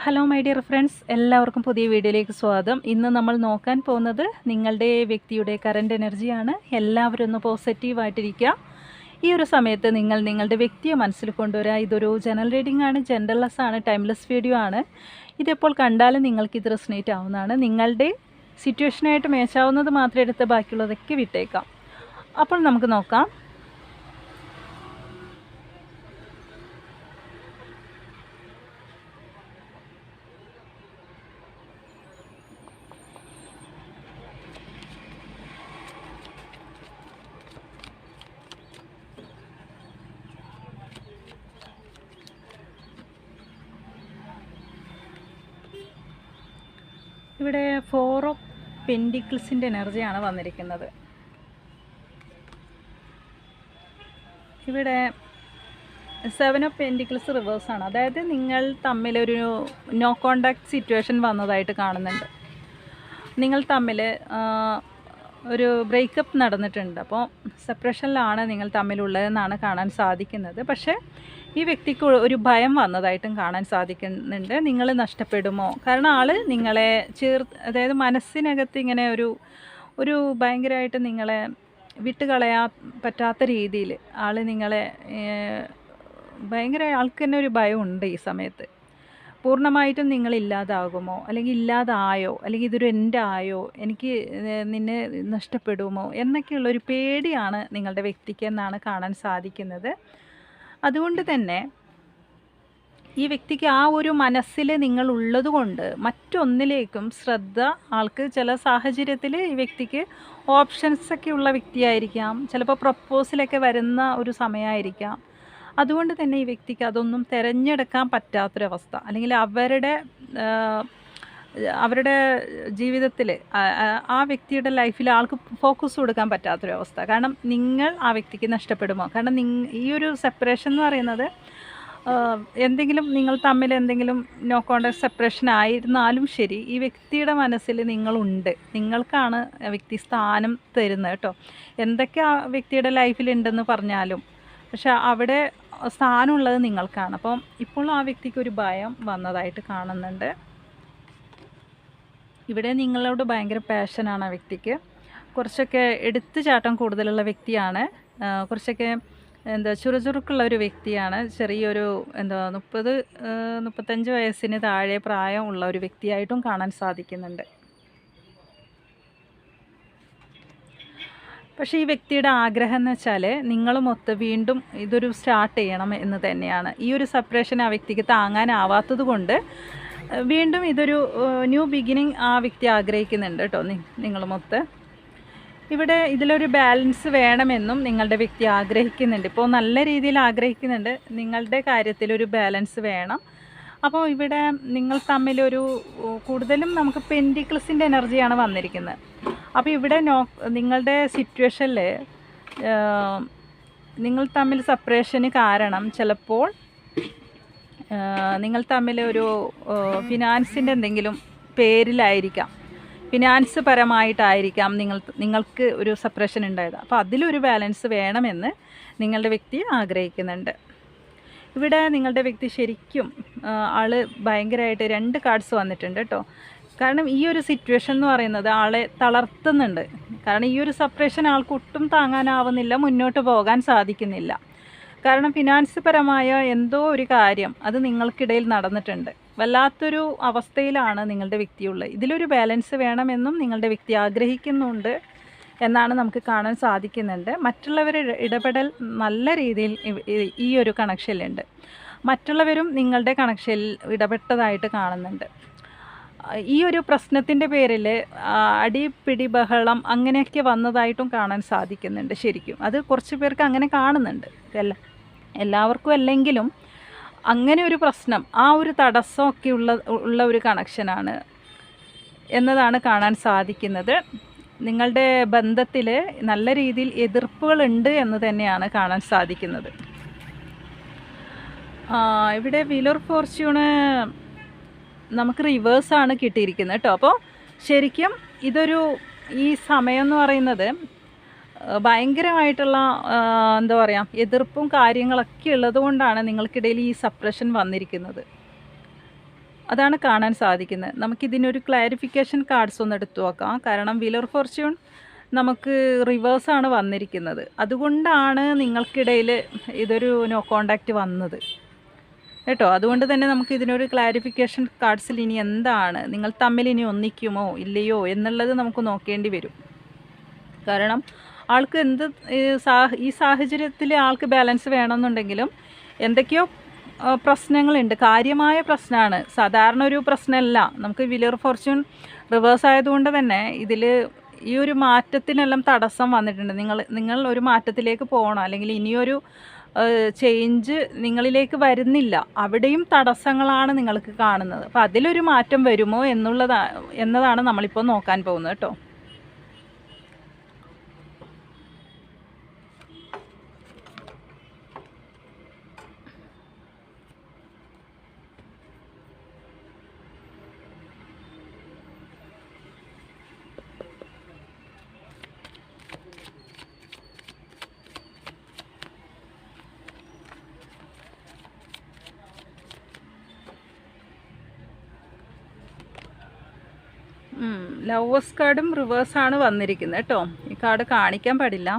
Hello my dear friends, എല്ലാവർക്കും പുതിയ വീഡിയോയിലേക്ക് സ്വാഗതം. ഇന്ന് നമ്മൾ നോക്കാൻ പോകുന്നത് നിങ്ങളുടെ വ്യക്തിയുടെ കറൻറ്റ് എനർജിയാണ്. എല്ലാവരും ഒന്ന് പോസിറ്റീവായിട്ടിരിക്കുക. ഈ ഒരു സമയത്ത് നിങ്ങളുടെ വ്യക്തിയെ മനസ്സിൽ കൊണ്ടുവരിക. ഇതൊരു ജനറൽ റീഡിംഗ് ആണ്, ജെൻഡർലെസ് ആണ്, ടൈംലെസ് വീഡിയോ ആണ്. ഇതെപ്പോൾ കണ്ടാലും നിങ്ങൾക്കിത് റെസൊനേറ്റ് ആവുന്നതാണ്. നിങ്ങളുടെ സിറ്റുവേഷനായിട്ട് മേച്ചാവുന്നത് മാത്രം എടുത്ത് ബാക്കിയുള്ളതൊക്കെ വിട്ടേക്കാം. അപ്പോൾ നമുക്ക് നോക്കാം. ഇവിടെ 4 ഓഫ് പെൻഡിക്കിൾസിൻ്റെ എനർജിയാണ് വന്നിരിക്കുന്നത്. ഇവിടെ 7 ഓഫ് പെൻഡിക്കിൾസ് റിവേഴ്സാണ്. അതായത് നിങ്ങൾ തമ്മിലൊരു നോ കോണ്ടാക്ട് സിറ്റുവേഷൻ വന്നതായിട്ട് കാണുന്നുണ്ട്. നിങ്ങൾ തമ്മിൽ ഒരു ബ്രേക്കപ്പ് നടന്നിട്ടുണ്ട്. അപ്പോൾ സെപ്പറേഷനിലാണ് നിങ്ങൾ തമ്മിലുള്ളതെന്നാണ് കാണാൻ സാധിക്കുന്നത്. പക്ഷേ ഈ വ്യക്തിക്ക് ഒരു ഭയം വന്നതായിട്ടും കാണാൻ സാധിക്കുന്നുണ്ട്. നിങ്ങൾ നഷ്ടപ്പെടുമോ? കാരണം ആൾ നിങ്ങളെ അതായത് മനസ്സിനകത്ത് ഇങ്ങനെ ഒരു ഭയങ്കരമായിട്ട് നിങ്ങളെ വിട്ടുകളയാൻ പറ്റാത്ത രീതിയിൽ ആൾ നിങ്ങളെ ഭയങ്കര ആൾക്ക് തന്നെ ഒരു ഭയമുണ്ട്. ഈ സമയത്ത് പൂർണ്ണമായിട്ടും നിങ്ങൾ ഇല്ലാതാകുമോ, അല്ലെങ്കിൽ ഇല്ലാതായോ, അല്ലെങ്കിൽ ഇതൊരു എൻ്റെ ആയോ, എനിക്ക് നിന്നെ നഷ്ടപ്പെടുമോ എന്നൊക്കെയുള്ളൊരു പേടിയാണ് നിങ്ങളുടെ വ്യക്തിക്ക് എന്നാണ് കാണാൻ സാധിക്കുന്നത്. അതുകൊണ്ട് തന്നെ ഈ വ്യക്തിക്ക് ആ ഒരു മനസ്സിൽ നിങ്ങൾ ഉള്ളത് കൊണ്ട് മറ്റൊന്നിലേക്കും ശ്രദ്ധ ആൾക്ക് ചില സാഹചര്യത്തിൽ ഈ വ്യക്തിക്ക് ഓപ്ഷൻസൊക്കെ ഉള്ള വ്യക്തിയായിരിക്കാം. ചിലപ്പോൾ പ്രപ്പോസലൊക്കെ വരുന്ന ഒരു സമയമായിരിക്കാം. അതുകൊണ്ട് തന്നെ ഈ വ്യക്തിക്ക് അതൊന്നും തിരഞ്ഞെടുക്കാൻ പറ്റാത്തൊരവസ്ഥ, അല്ലെങ്കിൽ അവരുടെ ജീവിതത്തിൽ ആ വ്യക്തിയുടെ ലൈഫിൽ ആൾക്ക് ഫോക്കസ് കൊടുക്കാൻ പറ്റാത്തൊരവസ്ഥ. കാരണം നിങ്ങൾ ആ വ്യക്തിക്ക് നഷ്ടപ്പെടുമോ? കാരണം ഈ ഒരു സെപ്പറേഷൻ എന്ന് പറയുന്നത് എന്തെങ്കിലും നിങ്ങൾ തമ്മിൽ എന്തെങ്കിലും നോ കോണ്ടാക്ട് സെപ്പറേഷൻ ആയിരുന്നാലും ശരി, ഈ വ്യക്തിയുടെ മനസ്സിൽ നിങ്ങളുണ്ട്. നിങ്ങൾക്കാണ് വ്യക്തി സ്ഥാനം തരുന്നത് കേട്ടോ. എന്തൊക്കെ ആ വ്യക്തിയുടെ ലൈഫിലുണ്ടെന്ന് പറഞ്ഞാലും പക്ഷെ അവിടെ സ്ഥാനമുള്ളത് നിങ്ങൾക്കാണ്. അപ്പം ഇപ്പോൾ ആ വ്യക്തിക്ക് ഒരു ഭയം വന്നതായിട്ട് കാണുന്നുണ്ട്. ഇവിടെ നിങ്ങളോട് ഭയങ്കര പാഷനാണ് ആ വ്യക്തിക്ക്. കുറച്ചൊക്കെ എടുത്തുചാട്ടം കൂടുതലുള്ള വ്യക്തിയാണ്. കുറച്ചൊക്കെ ചുറുചുറുക്കുള്ള ഒരു വ്യക്തിയാണ്. ചെറിയൊരു 30-35 വയസ്സിന് താഴെ പ്രായമുള്ള ഒരു വ്യക്തിയായിട്ടും കാണാൻ സാധിക്കുന്നുണ്ട്. പക്ഷേ ഈ വ്യക്തിയുടെ ആഗ്രഹം എന്ന് വെച്ചാൽ നിങ്ങളുമൊത്ത് വീണ്ടും ഇതൊരു സ്റ്റാർട്ട് ചെയ്യണം എന്ന് തന്നെയാണ്. ഈ ഒരു സെപ്പറേഷൻ ആ വ്യക്തിക്ക് താങ്ങാനാവാത്തത് കൊണ്ട് വീണ്ടും ഇതൊരു ന്യൂ ബിഗിനിങ് ആ വ്യക്തി ആഗ്രഹിക്കുന്നുണ്ട് കേട്ടോ. നിങ്ങളുമൊത്ത് ഇവിടെ ഇതിലൊരു ബാലൻസ് വേണമെന്നും നിങ്ങളുടെ വ്യക്തി ആഗ്രഹിക്കുന്നുണ്ട്. ഇപ്പോൾ നല്ല രീതിയിൽ ആഗ്രഹിക്കുന്നുണ്ട്. നിങ്ങളുടെ കാര്യത്തിലൊരു ബാലൻസ് വേണം. അപ്പോൾ ഇവിടെ നിങ്ങൾ തമ്മിലൊരു കൂടുതലും നമുക്ക് പെൻഡിക്കിൾസിൻ്റെ എനർജിയാണ് വന്നിരിക്കുന്നത്. അപ്പോൾ ഇവിടെ നിങ്ങളുടെ സിറ്റുവേഷനിൽ നിങ്ങൾ തമ്മിൽ സെപ്പറേഷന് കാരണം ചിലപ്പോൾ നിങ്ങൾ തമ്മിൽ ഒരു ഫിനാൻസിൻ്റെ എന്തെങ്കിലും പേരിലായിരിക്കാം, ഫിനാൻസ് പരമായിട്ടായിരിക്കാം നിങ്ങൾക്ക് ഒരു സെപ്പറേഷൻ ഉണ്ടായത്. അപ്പോൾ അതിലൊരു ബാലൻസ് വേണമെന്ന് നിങ്ങളുടെ വ്യക്തി ആഗ്രഹിക്കുന്നുണ്ട്. ഇവിടെ നിങ്ങളുടെ വ്യക്തി ശരിക്കും ആൾ ഭയങ്കരമായിട്ട് 2 കാർഡ്സ് വന്നിട്ടുണ്ട് കേട്ടോ. കാരണം ഈ ഒരു സിറ്റുവേഷൻ എന്ന് പറയുന്നത് ആളെ തളർത്തുന്നുണ്ട്. കാരണം ഈ ഒരു സെപ്പറേഷൻ ആൾക്ക് ഒട്ടും താങ്ങാനാവുന്നില്ല, മുന്നോട്ട് പോകാൻ സാധിക്കുന്നില്ല. കാരണം ഫിനാൻസ് പരമായ എന്തോ ഒരു കാര്യം അത് നിങ്ങൾക്കിടയിൽ നടന്നിട്ടുണ്ട്. വല്ലാത്തൊരു അവസ്ഥയിലാണ് നിങ്ങളുടെ വ്യക്തിയുള്ളത്. ഇതിലൊരു ബാലൻസ് വേണമെന്നും നിങ്ങളുടെ വ്യക്തി ആഗ്രഹിക്കുന്നുണ്ട് എന്നാണ് നമുക്ക് കാണാൻ സാധിക്കുന്നുണ്ട്. മറ്റുള്ളവരുടെ ഇടപെടൽ നല്ല രീതിയിൽ ഈ ഒരു കണക്ഷനിലുണ്ട്. മറ്റുള്ളവരും നിങ്ങളുടെ കണക്ഷനിൽ ഇടപെട്ടതായിട്ട് കാണുന്നുണ്ട്. ഈ ഒരു പ്രശ്നത്തിൻ്റെ പേരിൽ അടിപിടി ബഹളം അങ്ങനെയൊക്കെ വന്നതായിട്ടും കാണാൻ സാധിക്കുന്നുണ്ട്. ശരിക്കും അത് കുറച്ച് പേർക്ക് അങ്ങനെ കാണുന്നുണ്ട്. എല്ലാവർക്കും അല്ലെങ്കിലും അങ്ങനെ ഒരു പ്രശ്നം, ആ ഒരു തടസ്സമൊക്കെ ഉള്ള ഒരു കണക്ഷനാണ് എന്നതാണ് കാണാൻ സാധിക്കുന്നത്. നിങ്ങളുടെ ബന്ധത്തിൽ നല്ല രീതിയിൽ എതിർപ്പുകളുണ്ട് എന്ന് തന്നെയാണ് കാണാൻ സാധിക്കുന്നത്. ഇവിടെ വീൽ ഓഫ് ഫോർച്യൂണ് നമുക്ക് റിവേഴ്സാണ് കിട്ടിയിരിക്കുന്നത് കേട്ടോ. അപ്പോൾ ശരിക്കും ഈ സമയം എന്ന് പറയുന്നത് ഭയങ്കരമായിട്ടുള്ള എന്താ പറയുക എതിർപ്പും കാര്യങ്ങളൊക്കെ ഉള്ളത് കൊണ്ടാണ് നിങ്ങൾക്കിടയിൽ ഈ സെപ്പറേഷൻ വന്നിരിക്കുന്നത്. അതാണ് കാണാൻ സാധിക്കുന്നത്. നമുക്കിതിനൊരു ക്ലാരിഫിക്കേഷൻ കാർഡ്സ് ഒന്ന് എടുത്തു നോക്കാം. കാരണം വീലർ ഫോർച്യൂൺ നമുക്ക് റിവേഴ്സാണ് വന്നിരിക്കുന്നത്. അതുകൊണ്ടാണ് നിങ്ങൾക്കിടയിൽ ഇതൊരു നോ കോണ്ടാക്റ്റ് വന്നത് കേട്ടോ. അതുകൊണ്ട് തന്നെ നമുക്ക് ഇതിനൊരു ക്ലാരിഫിക്കേഷൻ കാർഡ്സിൽ ഇനി എന്താണ്, നിങ്ങൾ തമ്മിൽ ഇനി ഒന്നിക്കുമോ ഇല്ലയോ എന്നുള്ളത് നമുക്ക് നോക്കേണ്ടി വരും. കാരണം ആൾക്ക് എന്ത് ഈ സാഹചര്യത്തിൽ ആൾക്ക് ബാലൻസ് വേണമെന്നുണ്ടെങ്കിലും എന്തൊക്കെയോ പ്രശ്നങ്ങളുണ്ട്. കാര്യമായ പ്രശ്നമാണ്, സാധാരണ ഒരു പ്രശ്നമല്ല. നമുക്ക് വീലർ ഫോർച്യൂൺ റിവേഴ്സ് ആയതുകൊണ്ട് തന്നെ ഇതിൽ ഈ ഒരു മാറ്റത്തിനെല്ലാം തടസ്സം വന്നിട്ടുണ്ട്. നിങ്ങൾ ഒരു മാറ്റത്തിലേക്ക് പോകണം, അല്ലെങ്കിൽ ഇനിയൊരു ചേഞ്ച് നിങ്ങളിലേക്ക് വരുന്നില്ല, അവിടെയും തടസ്സങ്ങളാണ് നിങ്ങൾക്ക് കാണുന്നത്. അപ്പോൾ അതിലൊരു മാറ്റം വരുമോ എന്നതാണ് നമ്മളിപ്പോൾ നോക്കാൻ പോകുന്നത് കേട്ടോ. ലവേഴ്സ് കാർഡും റിവേഴ്സാണ് വന്നിരിക്കുന്നത് കേട്ടോ. ഈ കാർഡ് കാണിക്കാൻ പാടില്ല,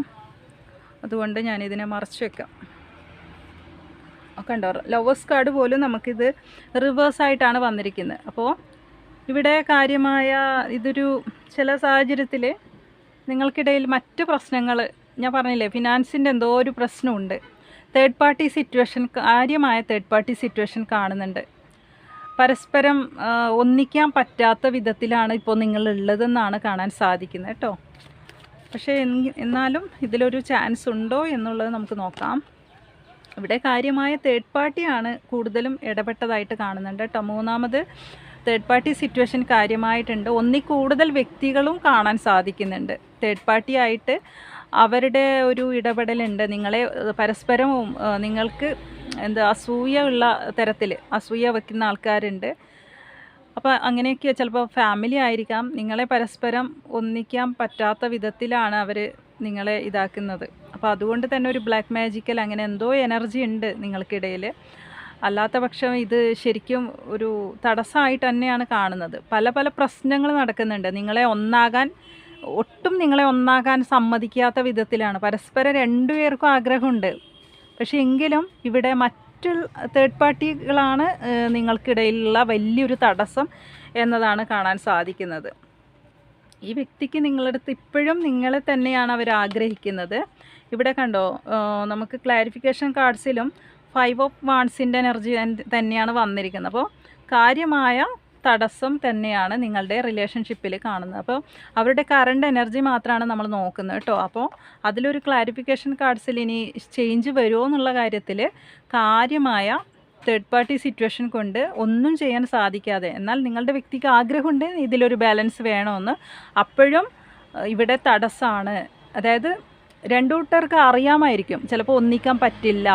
അതുകൊണ്ട് ഞാനിതിനെ മറച്ചു വെക്കാം. കണ്ടോ, ലവേഴ്സ് കാർഡ് പോലും നമുക്കിത് റിവേഴ്സായിട്ടാണ് വന്നിരിക്കുന്നത്. അപ്പോൾ ഇവിടെ കാര്യമായ ഇതൊരു ചില സാഹചര്യത്തിൽ നിങ്ങൾക്കിടയിൽ മറ്റ് പ്രശ്നങ്ങൾ, ഞാൻ പറഞ്ഞില്ലേ ഫിനാൻസിൻ്റെ എന്തോ ഒരു പ്രശ്നമുണ്ട്. തേർഡ് പാർട്ടി സിറ്റുവേഷൻ, കാര്യമായ തേർഡ് പാർട്ടി സിറ്റുവേഷൻ കാണുന്നുണ്ട്. പരസ്പരം ഒന്നിക്കാൻ പറ്റാത്ത വിധത്തിലാണ് ഇപ്പോൾ നിങ്ങളുള്ളതെന്നാണ് കാണാൻ സാധിക്കുന്നത് കേട്ടോ. പക്ഷേ എന്നാലും ഇതിലൊരു ചാൻസ് ഉണ്ടോ എന്നുള്ളത് നമുക്ക് നോക്കാം. ഇവിടെ കാര്യമായ തേർഡ് പാർട്ടിയാണ് കൂടുതലും ഇടപെട്ടതായിട്ട് കാണുന്നുണ്ട് കേട്ടോ. മൂന്നാമത് തേർഡ് പാർട്ടി സിറ്റുവേഷൻ കാര്യമായിട്ടുണ്ട്. ഒന്നിൽ കൂടുതൽ വ്യക്തികളും കാണാൻ സാധിക്കുന്നുണ്ട്. തേർഡ് പാർട്ടി ആയിട്ട് അവരുടെ ഒരു ഇടപെടലുണ്ട്. നിങ്ങളെ പരസ്പരം നിങ്ങൾക്ക് അസൂയ ഉള്ള തരത്തിൽ അസൂയ വെക്കുന്ന ആൾക്കാരുണ്ട്. അപ്പോൾ അങ്ങനെയൊക്കെ ചിലപ്പോൾ ഫാമിലി ആയിരിക്കാം. നിങ്ങളെ പരസ്പരം ഒന്നിക്കാൻ പറ്റാത്ത വിധത്തിലാണ് അവർ നിങ്ങളെ ഇതാക്കുന്നത്. അപ്പോൾ അതുകൊണ്ട് തന്നെ ഒരു ബ്ലാക്ക് മാജിക്കൽ അങ്ങനെ എന്തോ എനർജി ഉണ്ട് നിങ്ങൾക്കിടയിൽ. അല്ലാത്ത പക്ഷം ഇത് ശരിക്കും ഒരു തടസ്സമായിട്ട് തന്നെയാണ് കാണുന്നത്. പല പല പ്രശ്നങ്ങൾ നടക്കുന്നുണ്ട്. ഒട്ടും നിങ്ങളെ ഒന്നാകാൻ സമ്മതിക്കാത്ത വിധത്തിലാണ്. പരസ്പരം രണ്ടുപേർക്കും ആഗ്രഹമുണ്ട്, പക്ഷേ എങ്കിലും ഇവിടെ മറ്റു തേർഡ് പാർട്ടികളാണ് നിങ്ങൾക്കിടയിലുള്ള വലിയൊരു തടസ്സം എന്നതാണ് കാണാൻ സാധിക്കുന്നത്. ഈ വ്യക്തിക്ക് നിങ്ങളടുത്ത് ഇപ്പോഴും നിങ്ങളെ തന്നെയാണ് അവർ ആഗ്രഹിക്കുന്നത്. ഇവിടെ കണ്ടോ, നമുക്ക് ക്ലാരിഫിക്കേഷൻ കാർഡ്സിലും 5 ഓഫ് വാൺസിൻ്റെ എനർജി തന്നെയാണ് വന്നിരിക്കുന്നത്. അപ്പോൾ കാര്യമായ തടസ്സം തന്നെയാണ് നിങ്ങളുടെ റിലേഷൻഷിപ്പിൽ കാണുന്നത്. അപ്പോൾ അവരുടെ കറണ്ട് എനർജി മാത്രമാണ് നമ്മൾ നോക്കുന്നത് കേട്ടോ. അപ്പോൾ അതിലൊരു ക്ലാരിഫിക്കേഷൻ കാർഡ്സിൽ ഇനി ചേഞ്ച് വരുമോ എന്നുള്ള കാര്യത്തിൽ കാര്യമായ തേർഡ് പാർട്ടി സിറ്റുവേഷൻ കൊണ്ട് ഒന്നും ചെയ്യാൻ സാധിക്കാതെ, എന്നാൽ നിങ്ങളുടെ വ്യക്തിക്ക് ആഗ്രഹമുണ്ട് ഇതിലൊരു ബാലൻസ് വേണമെന്ന്, അപ്പോഴും ഇവിടെ തടസ്സമാണ്. അതായത് രണ്ടു കൂട്ടർക്ക് അറിയാമായിരിക്കും ചിലപ്പോൾ ഒന്നിക്കാൻ പറ്റില്ല,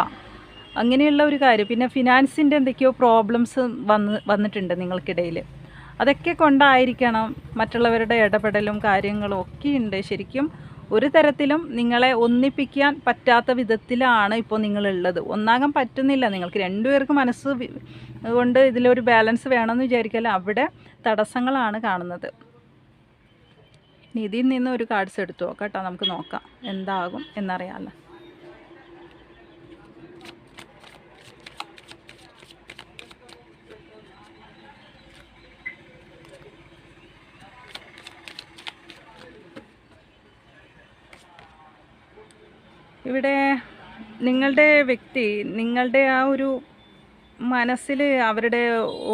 അങ്ങനെയുള്ള ഒരു കാര്യം. പിന്നെ ഫിനാൻസിൻ്റെ എന്തൊക്കെയോ പ്രോബ്ലംസ് വന്നിട്ടുണ്ട് നിങ്ങൾക്കിടയിൽ. അതൊക്കെ കൊണ്ടായിരിക്കണം മറ്റുള്ളവരുടെ ഇടപെടലും കാര്യങ്ങളും ഒക്കെ ഉണ്ട്. ശരിക്കും ഒരു തരത്തിലും നിങ്ങളെ ഒന്നിപ്പിക്കാൻ പറ്റാത്ത വിധത്തിലാണ് ഇപ്പോൾ നിങ്ങളുള്ളത്. ഒന്നാകാൻ പറ്റുന്നില്ല നിങ്ങൾക്ക്. രണ്ടുപേർക്ക് മനസ്സ് കൊണ്ട് ഇതിലൊരു ബാലൻസ് വേണമെന്ന് വിചാരിക്കാല്ല, അവിടെ തടസ്സങ്ങളാണ് കാണുന്നത്. ഇതിൽ നിന്ന് ഒരു കാർഡ്സ് എടുത്തു നോക്കാം കേട്ടോ, നമുക്ക് നോക്കാം എന്താകും എന്നറിയാമല്ലോ. ഇവിടെ നിങ്ങളുടെ വ്യക്തി നിങ്ങളുടെ ആ ഒരു മനസ്സിൽ, അവരുടെ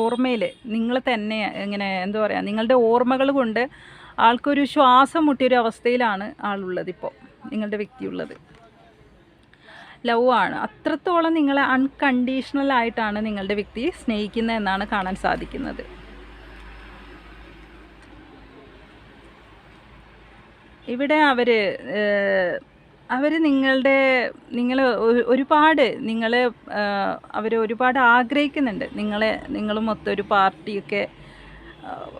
ഓർമ്മയിൽ നിങ്ങൾ തന്നെ ഇങ്ങനെ എന്താ പറയുക, നിങ്ങളുടെ ഓർമ്മകൾ കൊണ്ട് ആൾക്കൊരു ശ്വാസം മുട്ടിയൊരു അവസ്ഥയിലാണ് ആളുള്ളത് ഇപ്പോൾ, നിങ്ങളുടെ വ്യക്തിയുള്ളത്. ലവ് ആണ്, അത്രത്തോളം നിങ്ങളെ അൺകണ്ടീഷണൽ ആയിട്ടാണ് നിങ്ങളുടെ വ്യക്തി സ്നേഹിക്കുന്നത് എന്നാണ് കാണാൻ സാധിക്കുന്നത്. ഇവിടെ അവർ അവർ ഒരുപാട് ആഗ്രഹിക്കുന്നുണ്ട്. നിങ്ങളും മൊത്തം പാർട്ടിയൊക്കെ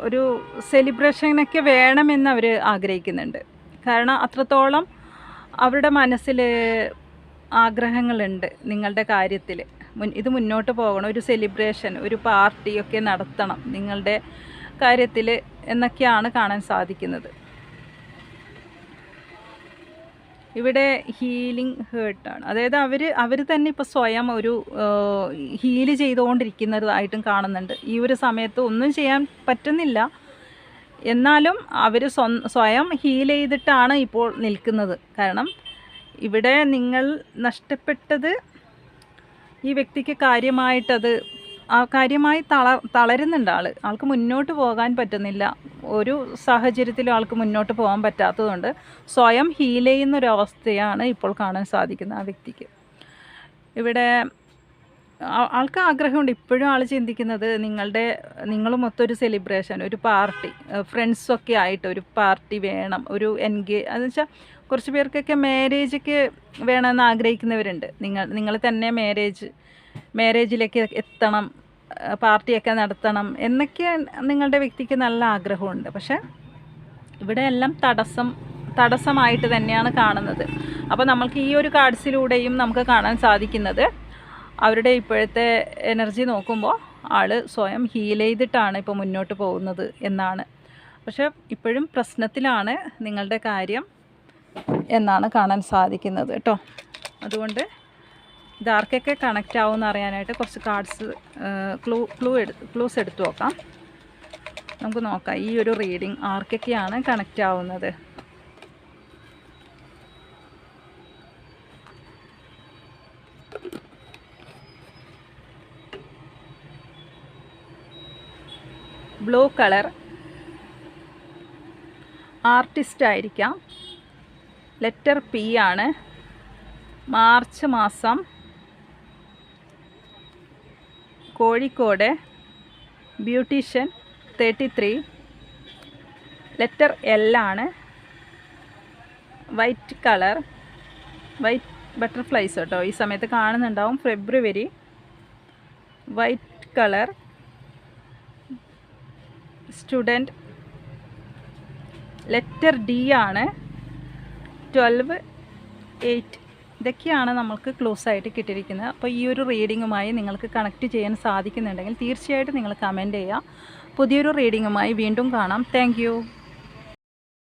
ഒരു സെലിബ്രേഷനൊക്കെ വേണമെന്ന് അവർ ആഗ്രഹിക്കുന്നുണ്ട്. കാരണം അത്രത്തോളം അവരുടെ മനസ്സിൽ ആഗ്രഹങ്ങളുണ്ട് നിങ്ങളുടെ കാര്യത്തിൽ. ഇത് മുന്നോട്ട് പോകണം, ഒരു സെലിബ്രേഷൻ, ഒരു പാർട്ടിയൊക്കെ നടത്തണം നിങ്ങളുടെ കാര്യത്തിൽ എന്നൊക്കെയാണ് കാണാൻ സാധിക്കുന്നത്. ഇവിടെ ഹീലിംഗ് ഹേർട്ടാണ്, അതായത് അവർ തന്നെ ഇപ്പോൾ സ്വയം ഒരു ഹീല് ചെയ്തുകൊണ്ടിരിക്കുന്നതായിട്ടും കാണുന്നുണ്ട്. ഈ ഒരു സമയത്ത് ഒന്നും ചെയ്യാൻ പറ്റുന്നില്ല, എന്നാലും അവർ സ്വയം ഹീൽ ചെയ്തിട്ടാണ് ഇപ്പോൾ നിൽക്കുന്നത്. കാരണം ഇവിടെ നിങ്ങൾ നഷ്ടപ്പെട്ടത് ഈ വ്യക്തിക്ക് കാര്യമായി തളരുന്നുണ്ട്. ആൾക്ക് മുന്നോട്ട് പോകാൻ പറ്റുന്നില്ല, ഒരു സാഹചര്യത്തിലും ആൾക്ക് മുന്നോട്ട് പോകാൻ പറ്റാത്തതുകൊണ്ട് സ്വയം ഹീൽ ചെയ്യുന്നൊരവസ്ഥയാണ് ഇപ്പോൾ കാണാൻ സാധിക്കുന്നത് ആ വ്യക്തിക്ക്. ഇവിടെ ആൾക്ക് ആഗ്രഹമുണ്ട്, ഇപ്പോഴും ആൾ ചിന്തിക്കുന്നത് നിങ്ങളുമൊത്തൊരു സെലിബ്രേഷൻ, ഒരു പാർട്ടി, ഫ്രണ്ട്സൊക്കെ ആയിട്ട് ഒരു പാർട്ടി വേണം, ഒരു അതെന്ന് വെച്ചാൽ കുറച്ച് പേർക്കൊക്കെ മാരേജൊക്കെ വേണമെന്ന് ആഗ്രഹിക്കുന്നവരുണ്ട്. നിങ്ങൾ തന്നെ മാരേജിലേക്ക് എത്തണം, പാർട്ടിയൊക്കെ നടത്തണം എന്നൊക്കെ നിങ്ങളുടെ വ്യക്തിക്ക് നല്ല ആഗ്രഹമുണ്ട്. പക്ഷേ ഇവിടെ എല്ലാം തടസ്സമായിട്ട് തന്നെയാണ് കാണുന്നത്. അപ്പോൾ നമ്മൾക്ക് ഈ ഒരു കാർഡ്സിലൂടെയും നമുക്ക് കാണാൻ സാധിക്കുന്നത് അവരുടെ ഇപ്പോഴത്തെ എനർജി നോക്കുമ്പോൾ ആൾ സ്വയം ഹീൽ ചെയ്തിട്ടാണ് ഇപ്പോൾ മുന്നോട്ട് പോകുന്നത് എന്നാണ്. പക്ഷേ ഇപ്പോഴും പ്രശ്നത്തിലാണ് നിങ്ങളുടെ കാര്യം എന്നാണ് കാണാൻ സാധിക്കുന്നത് കേട്ടോ. അതുകൊണ്ട് ഇതാർക്കൊക്കെ കണക്റ്റ് ആവുമെന്ന് അറിയാനായിട്ട് കുറച്ച് കാർഡ്സ് ക്ലൂസ് എടുത്തു നോക്കാം. നമുക്ക് നോക്കാം ഈ ഒരു റീഡിങ് ആർക്കൊക്കെയാണ് കണക്റ്റ് ആവുന്നത്. ബ്ലൂ കളർ, ആർട്ടിസ്റ്റ് ആയിരിക്കാം, ലെറ്റർ പി ആണ്, മാർച്ച് മാസം, കോഴിക്കോട്, ബ്യൂട്ടീഷ്യൻ 33, ലെറ്റർ എൽ ആണ്, വൈറ്റ് കളർ, വൈറ്റ് ബട്ടർഫ്ലൈസ് കേട്ടോ ഈ സമയത്ത് കാണുന്നുണ്ടാവും, February, white colour, student, letter D ആണ്, 12, 8. ഇതൊക്കെയാണ് നമ്മൾക്ക് ക്ലോസ് ആയിട്ട് കിട്ടിയിരിക്കുന്നത്. അപ്പോൾ ഈ ഒരു റീഡിങ്ങുമായി നിങ്ങൾക്ക് കണക്റ്റ് ചെയ്യാൻ സാധിക്കുന്നുണ്ടെങ്കിൽ തീർച്ചയായിട്ടും നിങ്ങൾ കമൻറ്റ് ചെയ്യുക. പുതിയൊരു റീഡിങ്ങുമായി വീണ്ടും കാണാം. താങ്ക്